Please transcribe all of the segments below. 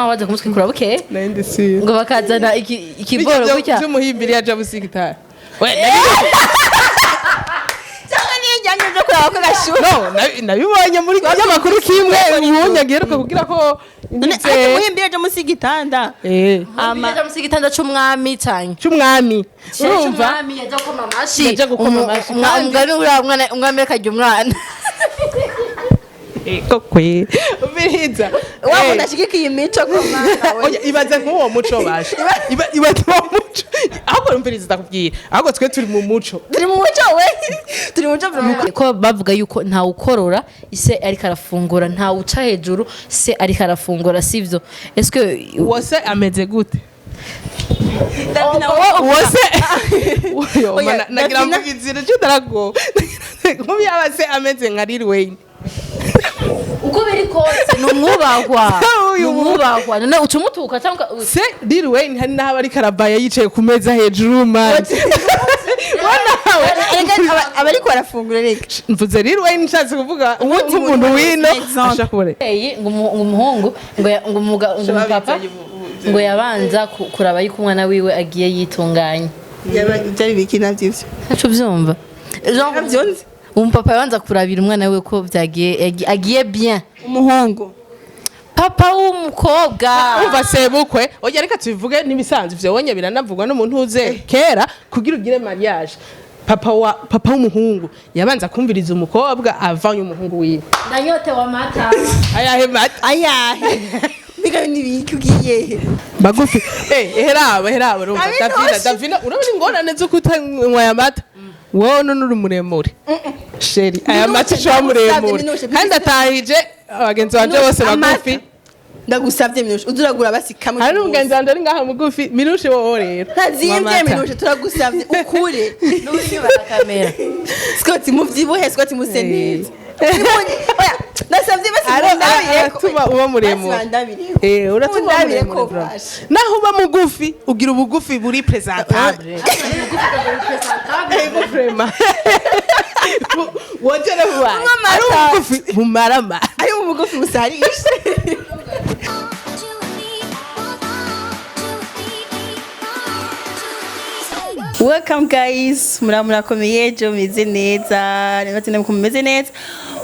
waje kumutwikura buke nende si ngo bakazana ikiboro gutya cy'umuhimbiri yaje busigitara we cyangwa niyo njyanye byo kuraba ko gashuha no nabibonye muri y'amakuru kimwe ubunyagiheruka kugira ko umuhimbiri yaje musi gitanda amaje musi gitanda c'umwami cyane cy'umwami urumva umwami yaje gukoma amashi yaje gukoma amashi umwami akajya umwana kokwe ubiriza wabona ashigikiye imico ko mwana oya ibaze nk'uwo muco bashe ibaze uwo muco ahubwo umviriza ndakubwiye ahubwo twe turi mu muco turi mu muco we turi mu muco ko bavuga yuko nta ukorora ise ariko arafungura nta uca hejuru se ariko arafungura sivyo eske wose ameze gute wose nagira mvugizira cyo darago nk'ubu yaba se ameze nka Lil Wayne uko biri kose numwubahwa none ucumutuka cyangwa se Lil Wayne hari naho ari karabaya yicaye ku meza hejuru man abari ko arafungura reka mvuze Lil Wayne nshatse kuvuga umuntu wino ashakure ngo umuhungu ngo umupapa ngo yabanza kuraba yuko umwana wiwe agiye yitunganya byari biki navyo ntaco byumva byonze umupapa yabanza kurabira umwana we ko byagiye agiye bien umuhungu papa w'umukobwa umva sebukwe oya reka tubivuge nibisanzwe ivyo wonye biranavugwa n'umuntu uze kera kugira ugire mariage papa w'umuhungu yabanza kumviriza umukobwa avanye umuhungu wiwe nanyote wa mata ayahe mata ayahe biga nibiki ugiye bagufi heraba rumva Davina urabona ingorane zo kutanywa ya mata wowe none uri muremure sheri aya mata cyo muremure kandi atahije abagenzi banje bose bagufi ndagusavye minushe uzuragura basi kamwe hari umugenzi wanje ari ngaha mugufi minushe wowe rero ntazimvye minushe turagusavye ukure n'unyuba kamera Scott muvyibuhe Scott museneza oya nasavye basi aratuma uba muremure uratuma muremure naho uba mugufi ugira ubugufi buri presentable vraiment wongere vuba ari ubugufi bumarama ari ubugufi busarisha Welcome guys, murakomeye jo meze neza, nibaze namwe meze neza.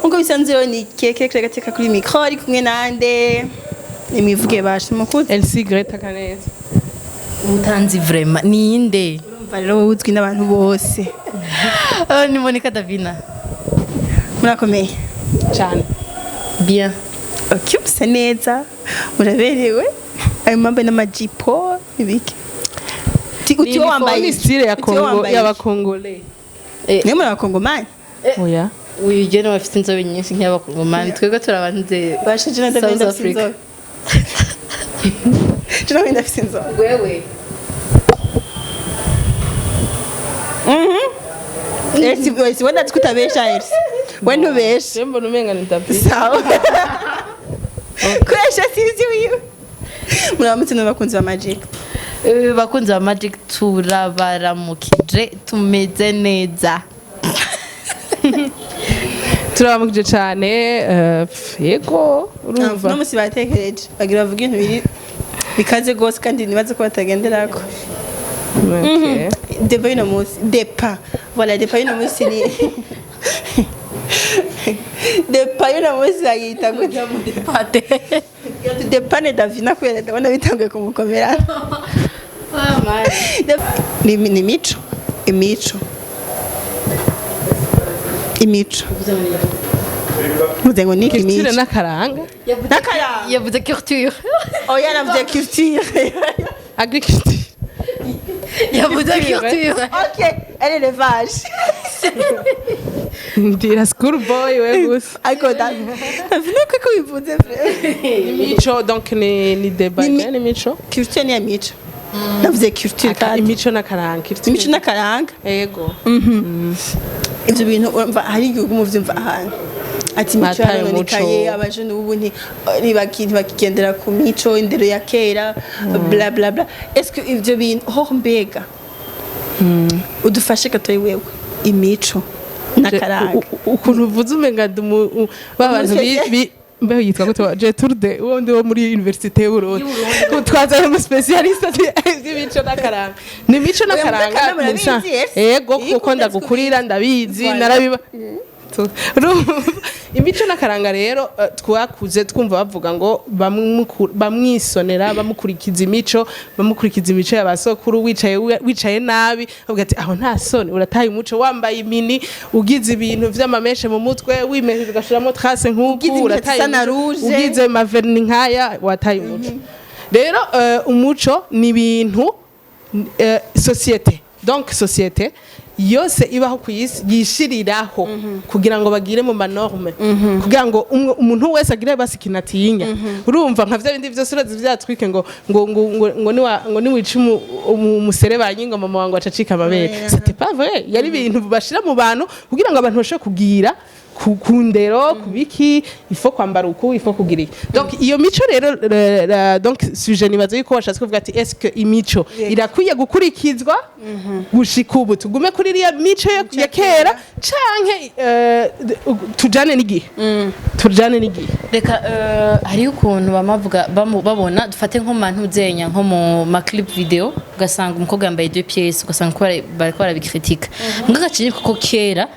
Unko bisanzwe ni keke gateka kuri micro ari kumwe nande. Imivuge bashe mukuze. LC Greta Kaneza. Umutanzi vraiment ninde? Urumva rero wowe uzwi n'abantu bose. Ni Monica Davina. Murakomeye cyane. Bien. Okay, musa neza. Muraberewe. Ayo mambe n'amajipo ibiki. Utiyo wambaye style ya Kongo y'abakongole. Ni muri abakongomani? Oya. Uyigene bafite inzobe nyinshi nk'abakongomani twebwe turabanze bashije na South Africa. Jina wenda afite inzobe. Wewe. Esi wenda tukutabesha Esi. Wenda ubesha. Sembo numenga nitapi. Sawa. Kwesha sizi wiyo. Muramutse n'abakunzi ba Magic. Bakunzi ba Magic turabaramukije tumeze neza. Turamukije cyane yego urumva no musi batekereje bagira bavuga ibintu biri bikaze gose kandi nibaze ko batagenderako. Okay. Depa ino musi depa. Voilà depa ino musi ni depa ino musi ayita gutya mu depate. Depane Davina kwera ndabona bitanguye kumukomera. Ni mico imico muzengo niki imico kitire nakaranga yavuze culture oya navuze culture agriculture yavuze culture okay élevage ndira school boy we gusa ariko Davina ko bivuze imico donc ni débat ni mico culture ni imico navuze culture kandi imico nakaranga imico nakaranga yego ivyo bintu urumva hari igihugu muvyumva ahantu ati imico yarononekaye abajene ubu ntibakigendera ku mico indero ya kera bla bla bla est-ce que ivyo bintu ho mbega udufashe gatoyi wewe imico nakaranga ukuntu uvuze umenga babantu mbeho yitwa gute je turde undi wo muri université y'Uburundi twazaye mu specialiste y'imico n'akaranga ni imico n'akaranga yego kuko ndagukurira ndabizi narabiba imico n'akaranga rero twakuze twumva bavuga ngo bamwisonera bamukurikiza imico y'abasokuru wicaye nabi bavuga ati aho nta soni urataye umuco wambaye imini ugize ibintu vy'amameshe mu mutwe wimeje ugashiramo trace nk'uku urataye ugize maverni nkaya wataye umuco rero umuco ni ibintu societe donc societe yose ibaho kuyisi yishiriraho kugira ngo bagire mu manorme kugira ngo umuntu wese agire basikinatinya urumva nka bindi byose urazi byatwike ngo ni wica umuserebanyi ngo mama wangu acacika amabere c'était pas vrai yari ibintu bashira mu bantu kugira ngo abantu bashe kugira kundero kubiki ifo kwambara uku ifo kugira iki donc iyo mico rero donc sujet nibaze yuko washatse kuvuga ati est-ce que imico irakwiye gukurikizwa gushika ubu tugume kuri iriya mico ya kera canke tujane n'igihe tujane n'igihe reka hari ukuntu bamavuga babona dufate nko mantu zenya nko mu ma clip video ugasanga umukobwa yambaye 2 pièces ugasanga ko bariko barabikritika mugagaciye kuko kera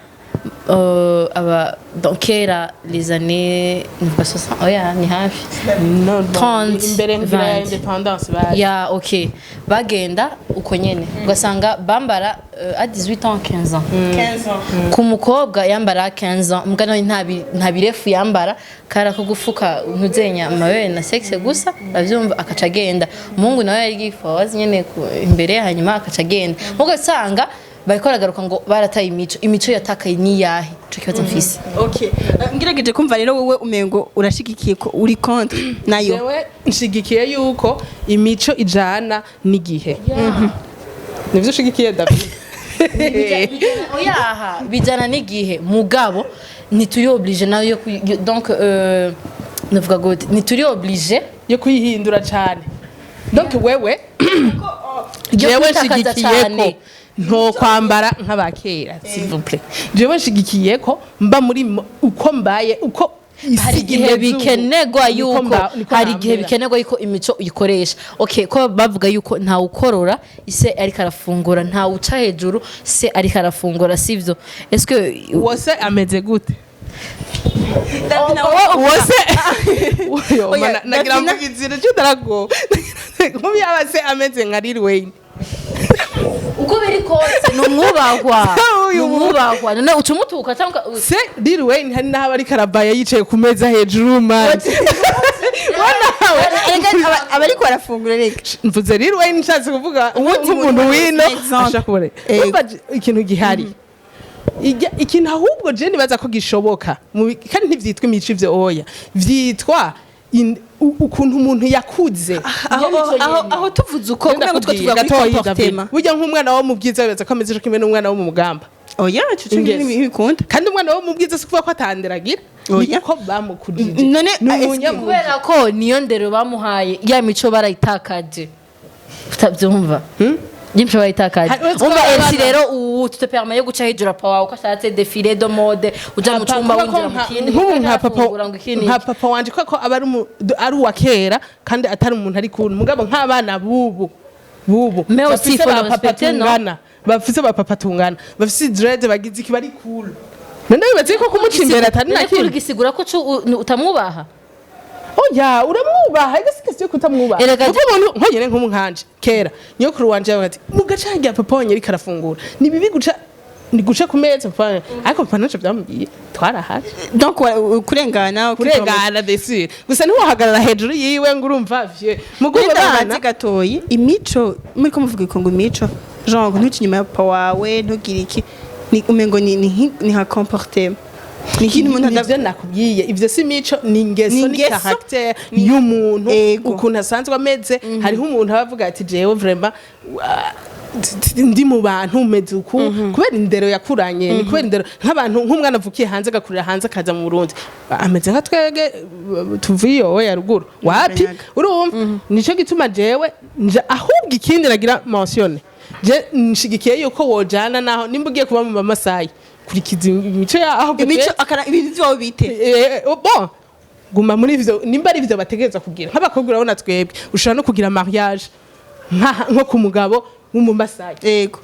donc kera les années 60 oya ni hafi 30 imbere ya independence ya okay bagenda uko nyene ugasanga bambara à 18 ans 15 ans ku mukobwa yambara 15 ans mugano nta birefu yambara kara ko gufuka ntuzenya amabere na sexe gusa bavyumva akaca agenda umuhungu nawe yari gifawazi nyene imbere hanyuma akaca agenda mugasanga bariko baragaruka ngo barataye imico yatakaye ni yahe cyo kibazo mfise okay ngirageje kumva rero wowe umengo urashigikiye ko uri contre nayo jewe nshigikiye yuko imico ijana n'igihe nivyo ushigikiye David oyaha bijana n'igihe mugabo ntituri oblige nayo donc navuga ngo ntituri oblige yo kuyihindura cyane donc wewe jewe nshigikiye ko nto kwambara nk'abakera s'il vous plaît jewe nshigikiye ko mba muri uko mbaye uko hari igihe bikenerwa yuko imico uyikoresha okay ko bavuga yuko nta ukorora ise ariko arafungura nta uca hejuru se ariko arafungura sivyo est-ce que wose ameze gute wose nagira mugizira cyo darago nkubi abase ameze nka Lil Wayne uko biri kose numwubahwa none ucumutuka cyangwa se Lil Wayne hari naho ari karabaya yicaye ku meza hejuru man abariko barafungura reka mvuze Lil Wayne nshatse kuvuga umuntu wino ashakure ikintu gihari ikintu ahubwo je nibaza ko gishoboka kandi ntivyitwa imico ivyo oya vyitwa ukuntu umuntu yakuze aho tuvuze uko kuko tuvuga comportement burya nk'umwana wo mu bwiza bibaza ko ameze kimwe n'umwana wo mu mugamba oya cyo ntibikunda kandi umwana wo mu bwiza sikuvuga ko atanderagira niko bamukujije none kubera ko niyo ndero bamuhaye ya mico barayitakaje utabyumva Jimcho bayitakaje umva elsi rero ubu tutepermaye guca hejura pawa ukashatse défilé de mode uja mu cyumba winjira mu kindi nka papa wanje ko aba ari uwa kera kandi atari umuntu ari kuntu mugabo nk'abana bubu mais aussi faut le respecter non bafise ba papa tungana bafise dread bagize iki bari cool nende bibaze ko kumuca imbere atari na kintu gisigura ko utamwubaha oya uramwubaha igasi cyo kutamwubaha kuko umuntu nkonyene nk'umunkanje kera niyo kuri wanje bati mugacangira papa wanye ari karafungura ni bibi guca ni guca ku meza papa ariko papa naco byamubwiye twarahaje donc kurengana desire gusa niho hagarara hejuru yiwe ngo urumva vie mugubo bana gatoyi imico muri ko muvuga ko ngo imico genre ntuci nyuma ya papa wawe ntugira iki ni umengo ni ha comportement ni kintu umuntu ndavyo nakubwiye ivyo si mico ni ingeso ni character y'umuntu ukuntu asanzwe ameze hariho umuntu abavuga ati jewe vraiment ndi mu bantu meze uku kubera indero yakuranye ni kubera indero nk'abantu nk'umwana avukiye hanze gakurira hanze akaza mu Burundi ameze nka twege tuviyo ya ruguru wapi urumva nico gituma jewe ahubwo ikindi nagira mentionne je nshigikiye yuko wojana naho nimbugiye kuba mu Mamasai kurikiza imico yaho imico akara ibintu byo bite bon guma muri ivyo nimba ari ivyo bategereza kugira nk'abakobwa urabona twebwe ushobora no kugira mariage nko ku mugabo w'umumasayi yego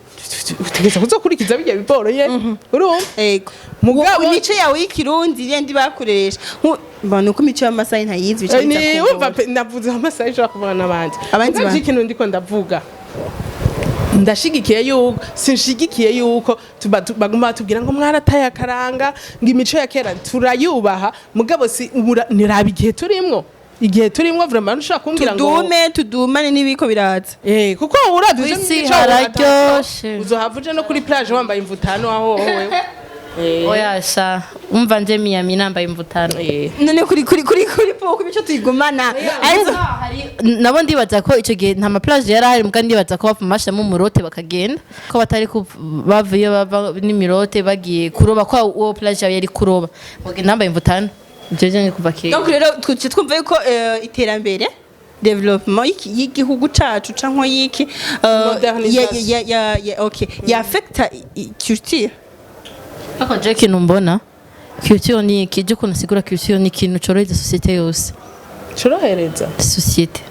utegereza kuzokurikiza bijya biporo ye urumva yego mugabo imico yawe y'ikirundi yendi bakoresha mbona uko imico y'amasayi ntayizi ni umva navuze amasayi ushobora kuvuga n'abandi abandi ikintu ndiko ndavuga ndashigikiye yuko sinshigikiye yuko baguma batubwira ngo mwarataye akaranga ngo imico ya kera turayubaha mugabo si niraba igihe turimwo vraiment ushaka kumbwira ngo tudumane n'ibiko biraza kuko uraduze n'imico hararyoshe uzohavuje no kuri plage wambaye imvutano aho wowe oyasha umva nje Miami nambaye imvutano none kuri po imico tuyigumana nabo ndibaza ko ico gihe nta ma plage yari ahari muga ndibaza ko bapfumasha mu murote bakagenda ko batari bavuye bava n'imirote bagiye kuroba ko uwo plage yari kuroba muga nambaye imvutano jeje kuva kera donc rero twumva yuko iterambere development y'igihugu cacu canko yiki ya affecta culture ako je kintu mbona culture ni ikije ukuntu sigura culture ni ikintu corohereza societe yose corohereza societe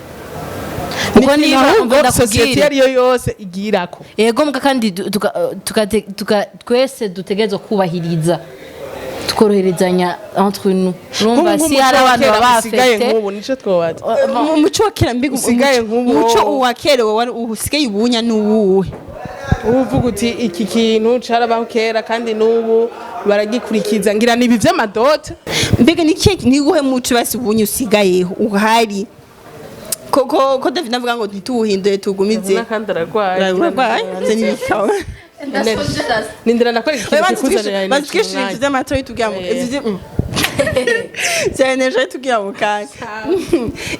uko ni ahubwo societe ariyo yose igirako yego muga kandi twese dutegerezwa kubahiriza tukoroherezanya entre nous urumva si hari abantu babafete nk'ubu nico twobaza umuco wa kera mbiga umuco wa kera usigaye ubunya n'uwuwe uvuga uti iki kintu carabaho kera kandi n'ubu baragikurikiza ngira nibi vy'amadote mbega ni guhe muco basi ubunye usigayeho uhari ko David navuga ngo ntituwuhindure tugumize kandi aragwaye zenikawe nindira nakora ikintu kuzana bazikishije z'amato yitugamo cyane je tugiyamo kandi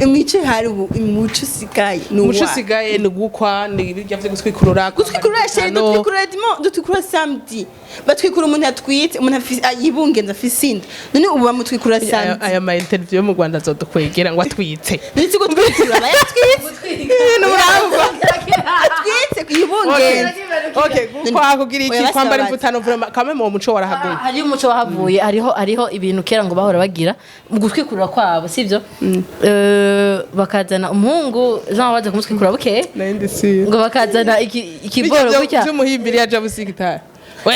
imico hari umuco usigaye umuco usigaye ni gukwa ni bijya vyo gutwikurura dutwikura samedi batwikura umuntu atwite umuntu yibungenza afisinda none ubu bamutwikura samedi aya ma interview yo mu Rwanda zodukwegera ngo atwitse nitse gutwikura bayatwitse atwitse yibungenza okay gukwa kugira iki kwambara imvutano vraiment kame mu muco warahaguye hari umuco wahavuye hariho ibintu kera ngo bahora bagira mu gutwikurura kwabo sivyo bakazana umuhungu Jean waje kumutwikura buke ngo bakazana ikiboro gutya cy'umuhimbiri yaje busigitara we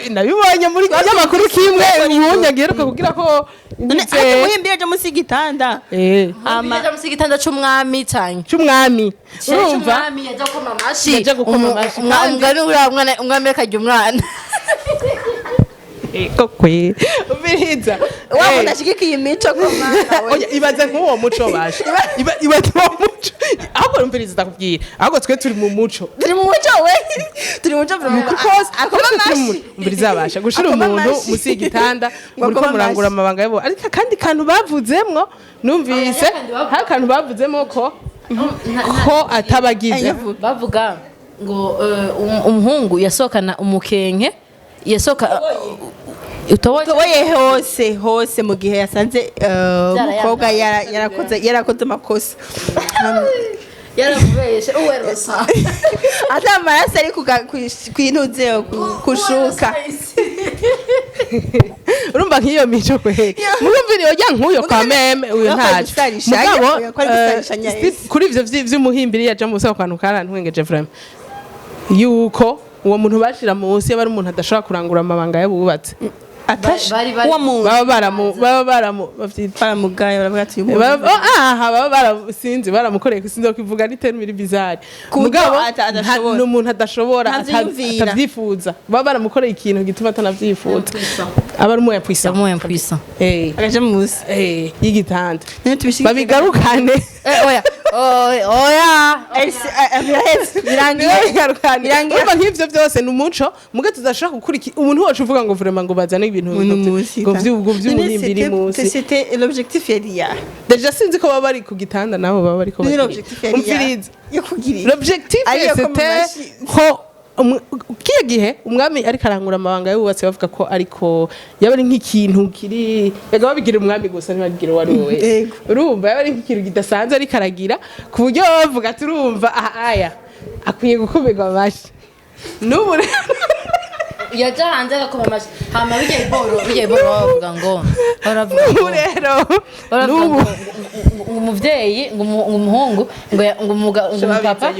nabibonye muri y'amakuru kimwe umunyagiheruka kugira ko umuhimbiri yaje musigitanda yaje musigitanda c'umwami cyane c'umwami urumva yaje gukoma amashi umwami akajya umwana kokwe ubiriza wabo ndashigikiye imico ko mwana oya ibaze nk'uwo muco bashe ibaze uwo muco ahubwo umviriza ndakubwira ahubwo twe turi mu muco turi mu muco because umviriza bashe gushira umuntu musi igitanda muri ko murangura amabanga yabo ariko kandi kantu bavuzemwo numvise hakantu bavuzemo ko atabagize bavuga ngo umuhungu yasokana umukenke yasoka utoboye hose mu gihe yasanze umukobwa yarakoze amakosa yaramubeshe uwerosa ata amaraso ari kwinuze kushuka urumva nk'iyo mico kwehera murumvire ojya nk'uyo kwa meme uyu ntaje mugabo kuri ivyo vy'umuhimbiri yaje mu soko kantu karantwengeje vraiment yuko uwo muntu bashira munsi yaba ari umuntu adashobora kurangura amabanga yabubatse uwo muntu baramugaye baravuga ati sinzi baramukoreye kusinzi kivuga ari termini bizarre mugabo n'umuntu adashobora atavyifuza baba baramukoreye ikintu gituma atanavyifuza aba ari moya puissant agaje musi y'igitanda babigarukane birangiye nk'ivyo vyose ni umuco muga tudashaka gukurikira umuntu wacu uvuga ngo vraiment ngo bazane ibintu ngo vy'umuhimbiri musi c'était l'objectif yariya deja sinzi ko baba bari ku gitanda nabo baba bari ko umviriza l'objectif c'était ko kiye gihe umwami ariko arangura amabanga y'ububatsi bavuga ko ariko yaba ari nk'ikintu kiri yaga babigira umwami gusa ntibagira wari wowe urumva yaba ari nk'ikintu kidasanzwe ariko aragira ku buryo bavuga turumva aya akwiye gukumirwa amashi n'ubu yaja hanze agakoma amashi hama bijya iboro bavuga ngo baravuga ubu rero baravuga n'ubu ngo umuvyeyi ngo umuhungu ngo umupapa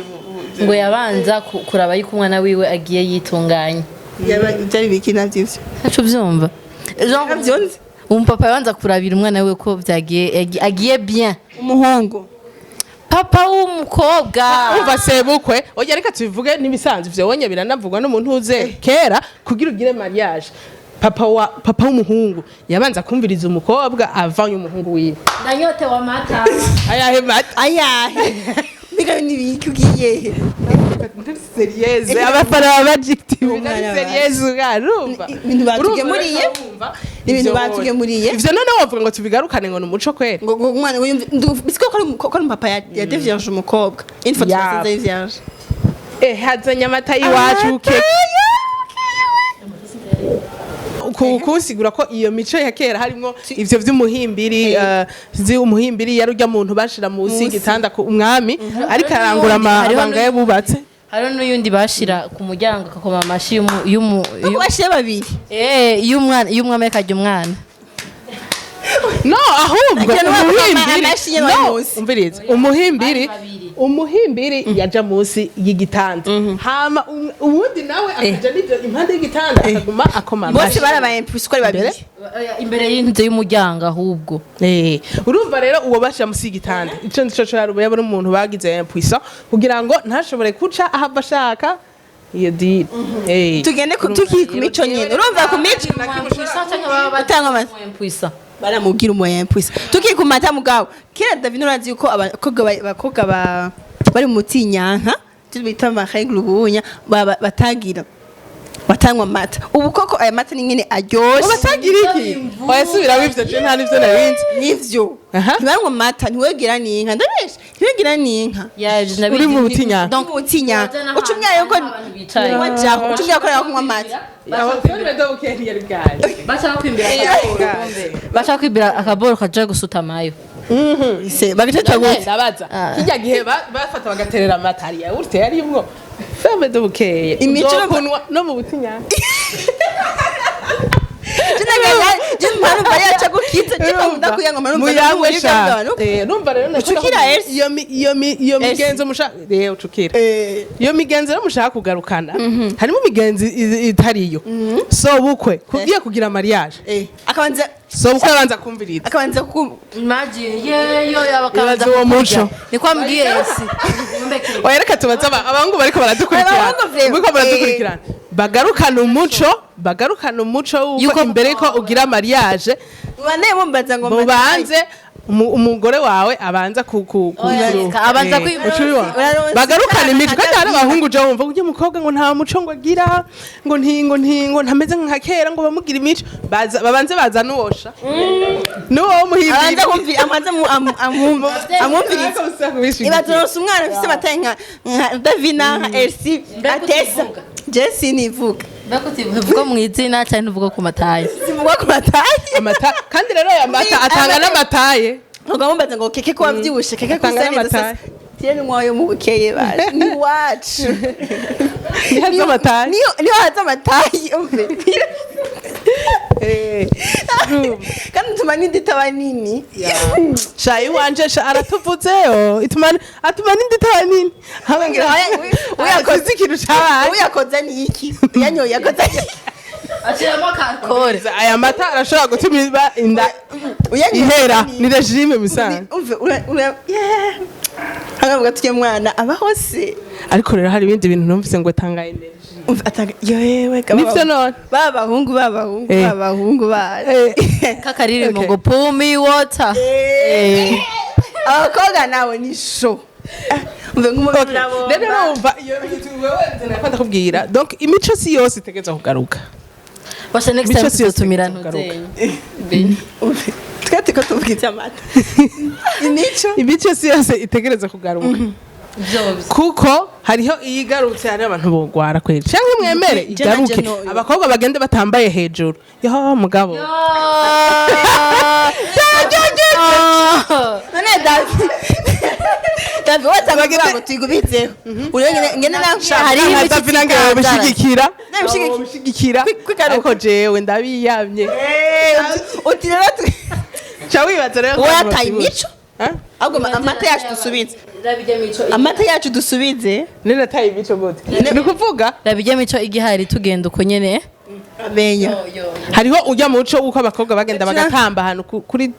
ngo yabanza kuraba yuko umwana wiwe agiye yitunganya byari biki navyo ntaco vyumva byonze umupapa yabanza kurabira umwana wiwe ko vyagiye agiye bien umuhungu papa w'umukobwa umva sebukwe oya reka tubivuge n'ibisanzwe ivyo wonye biranavugwa n'umuntu uze kera kugira ugire mariage papa w'umuhungu yabanza kumviriza umukobwa avanye umuhungu wiwe nanyote wa mata ayahe mata biga nibiki ugiye serieze abafana b'abajective serieze ugarumva ibintu batugemuriye ibintu batugemuriye ivyo none wovuga ngo tubigarukane ngo n'umuco kwera ngo umwana bisiko ko ari papa ya devierge umukobwa une fois de vierge hazanye amata y'iwacu kusigura ko iyo mico ya kera harimo ivyo vy'umuhimbiri umuhimbiri yari urya muntu bashira musi y'igitanda umwami ariko arangura amabanga yabubatse hariho n'uyundi bashira ku muryango akakoma amashi bashiye babiri y'umwami akarya umwana no ahubwo umuhimbiri yaja musi y'igitanda hama uwundi nawe akaja n'ivyo impande y'igitanda akaguma akoma amashi bose barabaye impulse ko ari babiri imbere y'inzu y'umuryango ahubwo urumva rero uwo bashira musi y'igitanda ico nico cyarubuye abo n'umuntu bagize impulse kugira ngo ntashobore kuca ahava ashaka iyo di tugende tuki ku mico nyene urumva ku mico batanga impulse baramubwira umuye impulse tuki ku mata mugabo kera David urazi yuko abakobwa bari mu tinyanka bita amareglu bunya batagira batangwa amata ubu koko aya mata ni nyene aryoshe batagira iki wayasubira wivyo je nta nivyo narinzi nivyo ntibanywa amata ntiwegera n'inka ndabesha ntiwegera n'inka uri mu butinyanka donc butinyanka ucumyaye ko wajaho ucumyaye ko kunywa amata bashaka kwimbira akaboro kaje gusuta amayo bagiteta gute ndabaza kijya gihe bafata bagaterera amata hariya urte yarimwo femme de bukeye imico no mu butinyanka iyo migenzo rero mushaka kugarukana harimo imigenzo itariyo so bukwe kugiye kugira mariage so bukwe abanza kumviriza akabanza ibaze uwo muco niko ambwiye oya reka tubaze abahungu bariko baradukurikirana bagarukana umuco w'uko imbere ko ugira mariage mubanze umugore wawe abanza bagarukana imico kandi hari abahungu uje wumva ujye mukobwa ngo nta muco ngo agira ngo ntameze nka kera ngo bamugira imico babanze baza nuwosha nuwo muhimbira amwumviriza ibazoronsa umwana afise amataye nka Davina nka Elsie Atesa Jesse nivuga Vuga mu izina cyane uvuga ku mataye. Sivuga ku mataye. Kandi rero aya mata atanga n'amataye. Ugomba ngo keke ko wavyibushe keke ko sasa. Tiene mwayo mu bukeye baje. Ni wacu. Ni haza amataye. Ni haza amataye umve. Kandi tumani nditaba nini? Shayi wanje aratuvuzeyo. Atumani nditaba nini? Habangira uyakoze ikintu cyabaye. Uyakoze ni iki? Yanyoye yakoze iki? Ashiramo kankore. Aya mata arashobora gutuma inda ihera ni regime misana. Umve hagavuga tuye mwana abaho se. Ariko rero hari ibindi bintu numvise ngo tanga energy. Umve atanga yewe nivyo none. Babahungu ba. Kakaririmbo ngo pumi water. Abakoga nawe ni show. Umve nk'umuntu nabo. Rero umva iyo wewe nakanda kubwira. Donc imico si yose itegeza kugaruka. Washa next time tuzotumira ntuzenye. Beni. Twete ko tuvuga amata. Imico si yose itegereza kugaruka. Kuko hariho iyigarutse hari abantu bogwara kweli. Canke mwemere igaruke. Abakobwa bagende batambaye hejuru. Yo mugabo. None David. Davi watanga ngo tuyigubizeho ngene nansha Hariho nka ibiti Davi nange by'inzara. bishigikira ariko jewe ndabiyamye uti rero ca wibaza rero wowe ataye imico ahubwo amata yacu dusubize amata yacu dusubize nene ataye imico gute ni kuvuga Rabijya mico igihari tugenda uko nyene. amenya hariho ujya mu muco w'uko abakobwa bagenda bagatamba ahantu kuri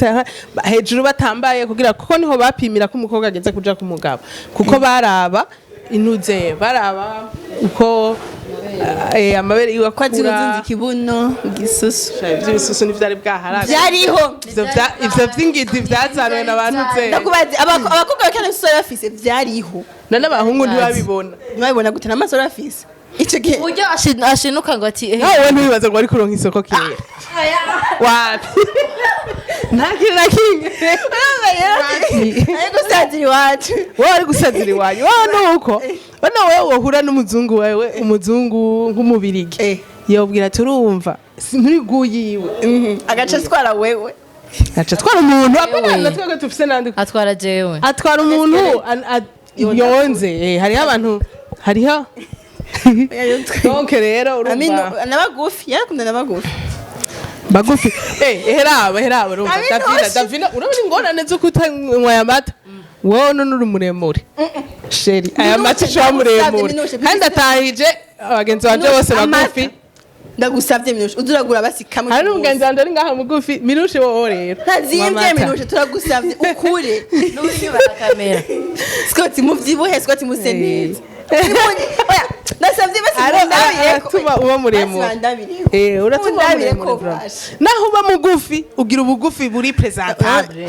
hejuru batambaye kugira kuko niho bapimira ko umukobwa ageze kuja ku mugabo kuko baraba inuze baraba uko amabere yiwe kwazira akura uzunzi kibuno gisusu ivy'ibisusu ntivyari bwaharaga byariho ivyo vy'ingidi vyazanwe n'abantu ze ndakubaza abakobwa bakana isura bafise byariho none abahungu ntibabibona ntibabibona gute n'amaso bafise ico gihe Uburyo ashinuka ngo ati nawe ntibibaze ngo ari kuronka isoko kera wapi nta kintu na kimwe ari gusazira iwacu wowe ari gusazira iwanyu wowe nuko bano wewe wohura n'umuzungu wawe umuzungu nk'umubirigi yobwira ati urumva nturi guyiwe agace twara wewe aca atwara umuntu apana twebwe tufise nandi atwara jewe. atwara umuntu yonze hariho abantu hariho donc rero urumva n'abagufi yarakunda n'abagufi bagufi heraba urumva Davina urabona ingorane zo kutanywa amata wowe none uri muremure sheri aya mata ico muremure kandi atahije abagenzi banje bose bagufi ndagusavye minushe uzuragura basi kamwe hari umugenzi wanje ari ngaha mugufi minushe wowe rero ntazimvye minushe turagusavye ukure N'unyuba na kamera. Scott muvyibuhe Scott muse neza oya nasavye basi aratuma uba muremure uratuma uba muremure naho uba mugufi ugira ubugufi buri presentable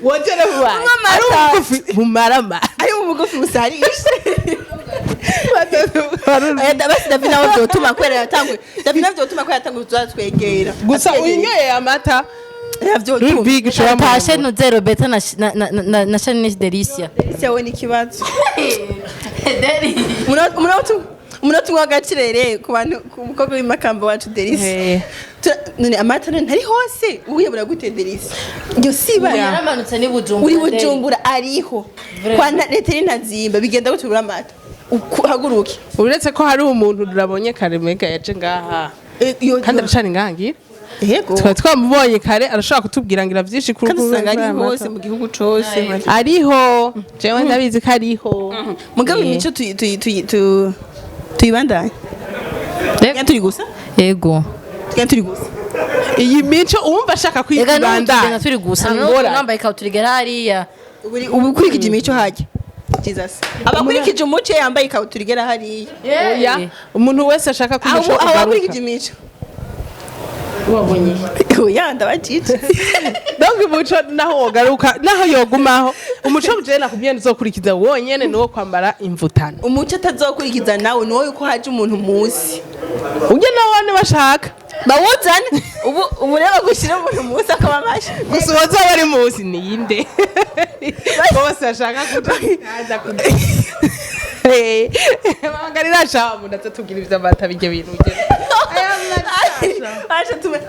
wogere bubaye ari ubugufi bumarama ari umugufi busarisha basi Davina nawe vyotuma kwera yatanguye Davina vyotuma kwera yatanguye tuzatwegera gusa uyinyoye amata yavyotuma big shora Tashe no zero beta na Shanice Delicia. sewe ni kibazo umunota umwe w'agacirere ku bantu ku mukobwa w'imakamba wacu Delicia none amata none ntari hose uyabura gute Delicia iryo siba Yaramanutse ni Bujumbura. uri Bujumbura ariho kwa leta ntazimba bigenda gutubura amata haguruke uretse ko hari umuntu urabonye kare mega yaje ngaha kandi aracana ingangira yego twari twamubonye kare arashobora kutubwira ngira vyinshi kuri kandi usanga ari hose mu gihugu cose ariho jewe ndabizi ko ariho mugabo imico tuyibandanye turi gusa Yego. turi gusa iyi mico uwumva ashaka Ega kwitibanda no turi gusa Angora. nambaye ikabutura hariya. ubu kurikije imico hajya Jesus abakurikije umuco yambaye ikabutura igera hariya oya umuntu wese ashaka aho kumusha abakurikije imico wabonye oya ndabacitse donc umuco naho wogaruka naho yogumaho umuco muje nakubwiye nzokurikiza wonyene niwo kwambara imvutano umuco atazokurikiza nawe niwo yuko haje umuntu musi uje nawone bashaka bawuzane ubu rero gushira umuntu musi akaba amashi gusa uwaza bari musi ninde bose bashaka kuja bagarira shamu ndatubwira ivy'amata bijye bintu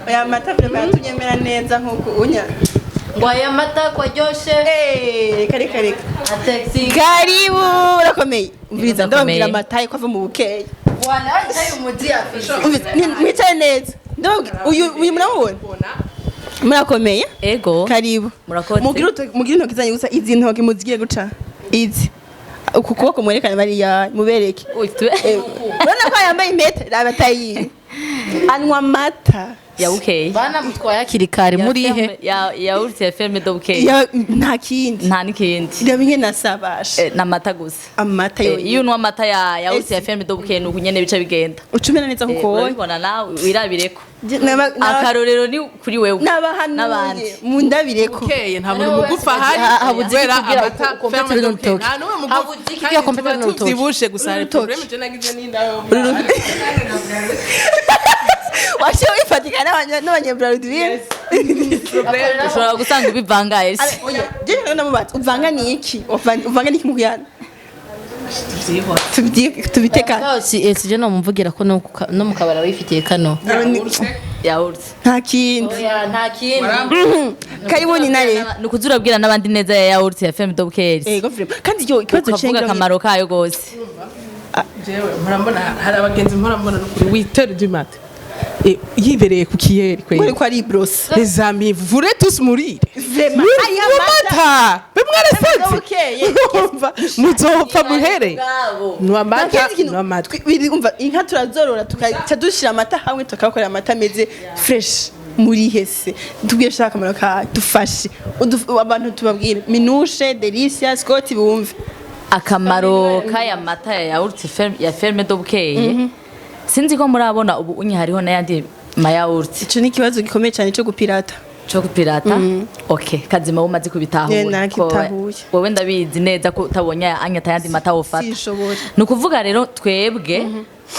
aya mata tunyemera neza nkuko unya Ngo aya mata kwaryoshe. kare Taxi. karibu urakomeye umviriza Urakomeye. ndababwira amata ko ava mu bukeya Bwana aje umuzi afisha. mwicaye neza ndababwira uyu muramubona murakomeye Ego. karibu Murakoze. mugire intoki zanyu gusa izi ntoki muzigiye guca izi uku kuboko mwerekane bariya mubereke urabona ko yambaye impeta abatayiye anywa amata ya bukeye Bana mutwaye akiri kare muri he. ya urutse ferme do bukeye nta kindi nta n'ikindi reba nke nasabasha n'amata gusa amata iyo unywa amata ya urutse ferme do bukeye nuko nyene bica bigenda ucumena neza kuko urabibona nawe wirabireko akarorero ni kuri wewe n'abahanuye mu ndabireko ukeye nta muntu mugufa hari habuze kubera ikibwira amata kompeteri ferme n'urutoki. d'Urutoki. Nta n'umwe mugufi. Habuze ikibwira Kandi kompeteri tuba n'urutoki. tuvyibushe gusa hari Urutoki. problème je nagize n'indayo washiwe wifatika n'abanyebraludi bimwe ushobora gusanga ubivangaye oya namubatse uvanga ni iki uvanga ni iki mu kuyana tubitekane Si je no mumvugira ko no mu kabara wifitiye kano. yawurute nta kindi nta kindi karibu ni nare nukuza urabwira n'abandi neza ya yawurute ya Femme Dobkers ego vraiment kandi yo ikibazo ukavuga akamaro kayo gose jewe murambona hari abagenzi murambona n'ukuri witera du matin yibereye ku kiyeri kweli ko ari brosse les amis vous voulez tous mourir vraiment aya mata bimwarasaze muzopfa muhere nwa mata nwa mata umva inka turazorora tukaca dushira amata hamwe tukakorera amata meze fresh muri hese tubwiye shaka akamaro ka dufashe abantu tubabwire minushe delicious scott bumve akamaro kaya mata ya yawurute ya Femme Dobkers sinzi ko murabona ubu unye hariho n'ayandi mayawurute ico ni kibazo gikomeye cyane cyo gupirata okay kazima umaze kubitahura wowe ndabizi neza ko utabonye anya tayandi mata wofata nukuvuga rero twebwe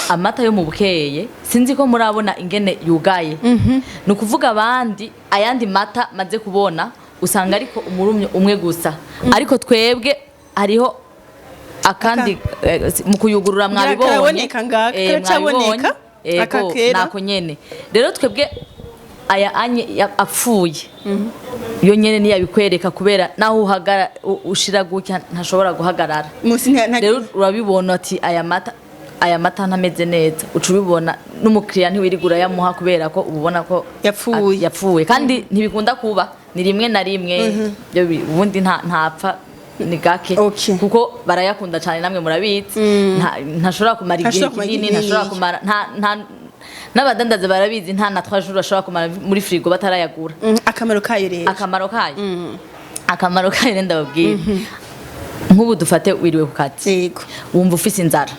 amata yo mu bukeye sinzi ko murabona ingene yugaye nukuvuga abandi ayandi mata maze kubona usanga ariko umurumyo umwe gusa ariko twebwe hariho akandi mu kuyugurura mwabibonye karaboneka akakera nako nyene rero twebwe aya anye apfuye yo nyene ni yabikwereka kubera naho uhagara ushira gutya ntashobora guhagarara rero urabibona ati aya mata ntameze neza uca ubibona n'umukiriya ntiwirigura yamuha kubera ko ubona ko yapfuye kandi ntibikunda kuba ni rimwe na rimwe ubundi ntapfa ni gake kuko barayakunda cyane namwe murabizi ntashobora kumara igihe kinini ntashobora kumara n'abadandaza barabizi nta na 3 jours ashobora kumara muri frigo batarayagura akamaro kayo rero akamaro kayo ndababwira nk'ubu dufate wiriwe ku kazi wumva ufise inzara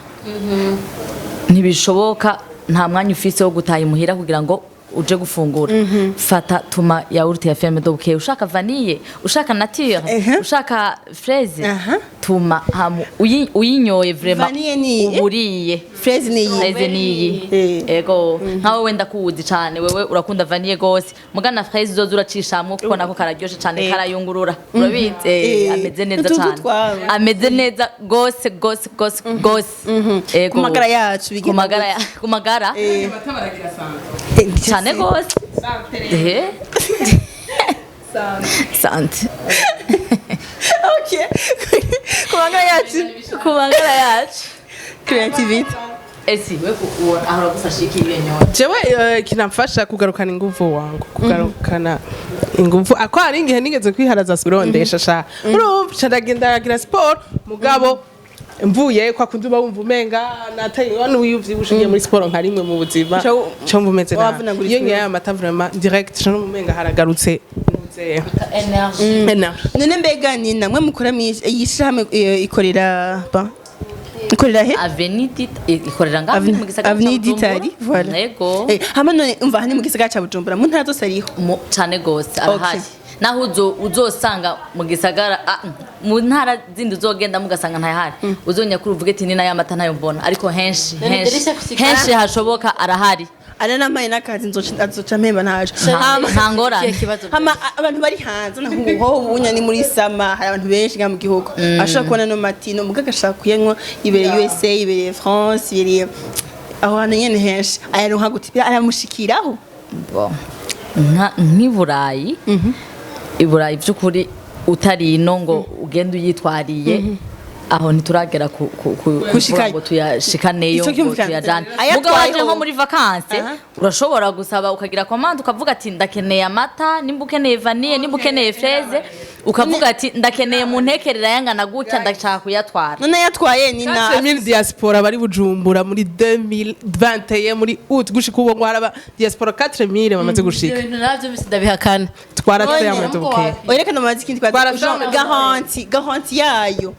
ntibishoboka nta mwanya ufise wo gutaha imuhira kugira ngo uje gufungura fata tuma yawurute ya Femme Dobkers ushaka vanille ushaka nature ushaka fraise tuma hamu uyinyoye vraiment uburiye fraise niyi ego nkawe wenda kuwuzi cyane wewe urakunda vanille gose mugana fraise zozo uracishamwe kuko nako kararyoshe cyane karayungurura urabizi ameze neza cyane ameze neza gose ego kumagara yacu kumagara cyane gose sante okay kumagara yacu creativity esi we ahora gusashika ibinyo jewe kinamfasha kugarukana inguvu wangu kugarukana inguvu ako ari ngihe nigeze kwiharaza surondesha sha urumva ndagenda sport mugabo mvuye kwa kundi bawumva umenga nataye wanu wiyuvyibushiye muri sport nka rimwe mu buzima cyo mvumeze na iyo ngiye amata vraiment direct cyo mumenga haragarutse energy none mbega ni namwe mukora yishame ikorera ikorera he Avenidit ikorera ngaho mu gisagara Aveniditari voilà yego hama none umva hani mu gisagara ca Bujumbura mu ntara zose ariho cyane gose arahari naho uzosanga mu gisagara mu ntara zindi uzogenda mugasanga ntayahari uzonya kuri uvuge ati ni na yamata ntayo mbona ariko henshi hashoboka arahari ana namaye nakazi nzoca mpemba ntaje ntangorane hama abantu bari hanze naho ubunya ni muri sama hari abantu benshi mu gihugu ashaka kubona no matino mugaga ashaka kuyenywa ibereye USA ibereye France ibereye aho hantu nyene henshi ayaronka gutibira aramushikiraho nk'iburayi iburayi by'ukuri utari ino ngo ugende uyitwariye aho ntituragera ngo tuyashikaneyo ngo tuyajane mugabo waje nko muri vacances urashobora gusaba ukagira commande ukavuga ati ndakeneye amata nimba ukeneye vanille nimba ukeneye fraise ukavuga ati ndakeneye mu ntekerera yangana gutya ndashaka kuyatwara none yatwaye ni na 4000 diaspora bari Bujumbura muri 2021 muri août gushika ubo ngwara diaspora 4000 bamaze gushika navyo bisindabihakana twarateye amaduke oyerekana amazi kindi kwa garanti yayo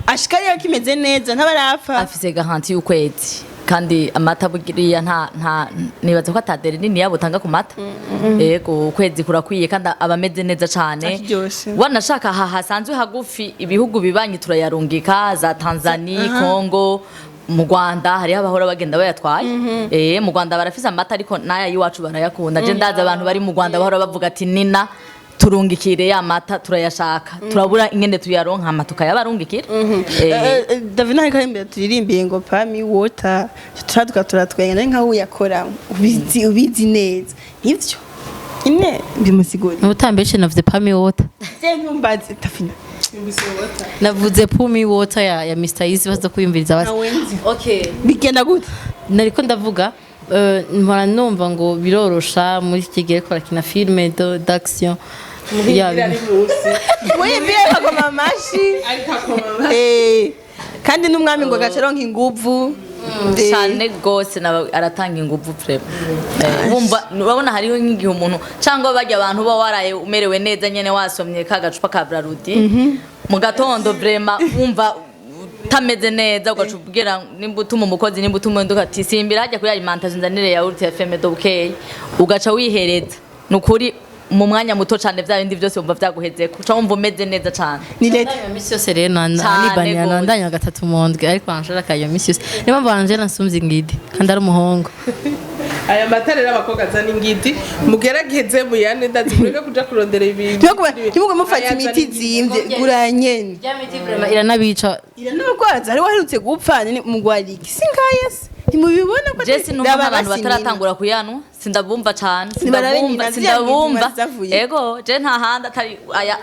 ashikari yakimeze neza ntabarapfa afise garanti y'ukwezi kandi amata bugiriya nta nibaza ko atadere nini yabo tanga ku mata yego ukwezi kurakwiye kandi abameze neza cyane wanashaka hasanzwe hagufi ibihugu bibanyi turayarungika za Tanzania Congo mu Rwanda hari abahora bagenda bayatwaye mu Rwanda barafise amata ariko naya yiwacu barayakunda je ndaza abantu bari mu Rwanda bahora bavuga ati nina turungikire ya mata turayashaka turabura ingene tuyaronka amata tukayabarungikira David nari kari imbere turirimbiye ngo pami water turatwenga nka uyakora ubizi neza ivyo ine bimusiguri ubutambeshe navuze pami water ntumbaze tafina navuze pumi water ya Mr Easy baza kuyumviriza basi okay bigenda gute nariko ndavuga mpora numva ngo birorosha muri iki gihe ko rakina filme d'action wibye kagoma mashi kandi n'umwami ngo gacaronka inguvu cyane gose aratanga inguvu prep wumva urabona hariho nk'igihe umuntu cyangwa bajya abantu ba waraye umerewe neza nyene wasomye kagacupa ka Brarudi mu gatondo vrema wumva tameze neza ugacubwira nimba utuma umukozi nimba utuma nduka ati simbira hajya kuri alimentation nzanire ya Urte FM dobukeye ugaca wihereza nukuri mu mwanya muto cyane vya bindi byose wumva vyaguheze kuca wumva umeze neza cyane ni leta ya misi yose rero nibaniya nandanya gatatu mu ndwi ariko anshora kayo misi yose niba mbanje nasumze ingidi kandi ari umuhongo aya matara rero abakobwa azana ingidi mugerageze muyane ndazimureka kuja kurondera ibintu ntimugo mufata imiti zimvye guranyene ya miti vraiment iranabica iranabagwaza ari waherutse gupfa mugwariki sinkayese ntimubibona ko Jesse numva abantu bataratangura kuyanwa sindabumva cyane sindabumva ego je nta handa atari aya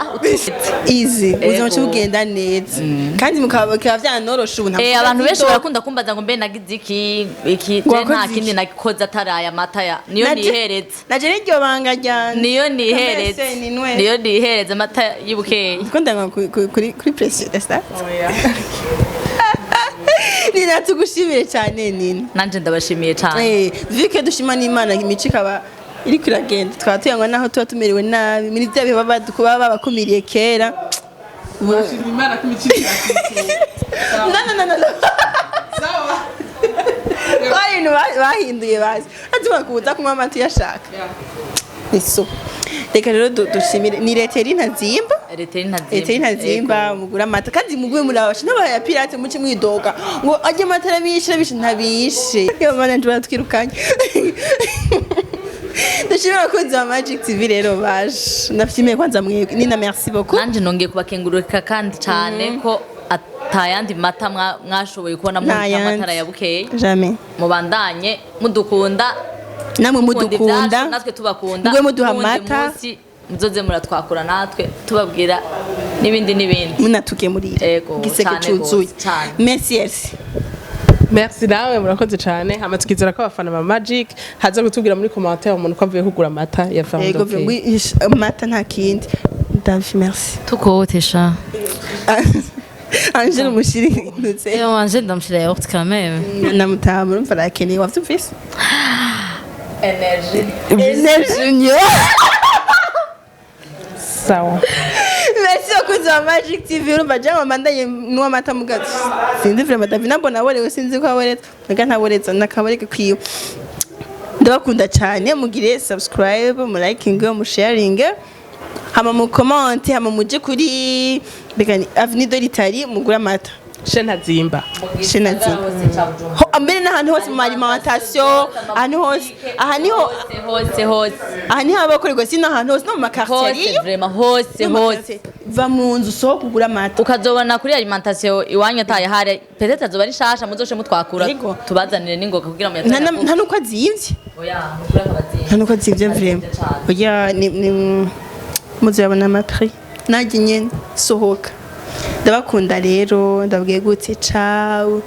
easy uzama cyugenda neza kandi mukaba vyanorosha ubu abantu benshi barakunda kumbaza ngo mbe nagize iki je nta kindi nakikoza atari aya mata ya niyo nihereza naje n'iryo banga ryanje niyo nihereza amata y'ibukeye ko ndanga kuri pressure dasta Nina tugushimire cyane nini nanje ndabashimiye cyane vike dushima n'Imana imico ikaba iri kuragenda twatuyangwa naho tuba tumerewe nabi muri bya bihe baba babakumiriye kera bashimira Imana ko imico no sawa bari bahinduye bazi atuma kuza kunywa amata yashaka iso reka rero dushimire ni Leteri ntazimba mugura amata kandi muguye muri abasha n'abaya pirate muci mwidoga ngo ajye amatara bishe ntabishe yo mana ndwa twirukanye dushimira ko za Magic TV rero baje ndafyimiye kwanza mwebwe nina merci beaucoup nanje nongeye kubakengurukira kandi cyane ko atayandi mata mwashoboye kubona mu matara ya bukeye jamais mubandanye mudukunda namwe mudukunda natwe tubakunda mwe muduha amata muzoze muratwakura natwe tubabwira n'ibindi munatugemurira giseke cyuzuye merci nawe murakoze cyane amatukizera ko abafana ba Magic haza gutubwira muri commentaire umuntu ko avuye kugura amata ya Fando amata nta kindi ndavi merci tukotesha Angel mushiri nutse yo Angel ndamshira yacht quand même namutamu mva rakeneye wafite energy sawa merci beaucoup za Magic TV urumva jama mandanye nuwa mata mugazi sinzi vraiment Davina mbona wore sinzi ko wore naka ntaboreza nakabareke kwiyo ndabakunda cyane mugire subscribe mu liking mu sharing hama mu comment hama muje kuri begani Avenue de l'Italie mugura mata Shenazimba ho ambere n'ahantu hose mu alimentation ahantu hose aha niho abakorerwa sino ahantu hose no mu makartier vraiment hose va mu nzu so kugura amata ukazobona kuri alimentation iwanyu ataye hare peut-être azoba ari shasha muzoshe mutwakura tubazanire n'ingoga kugira mu yatanga nta nuko azimvye nta nuko azimvye vraiment oya ni muzabona amatri naje nyene sohoka ndabakunda rero ndabwiye gute ciao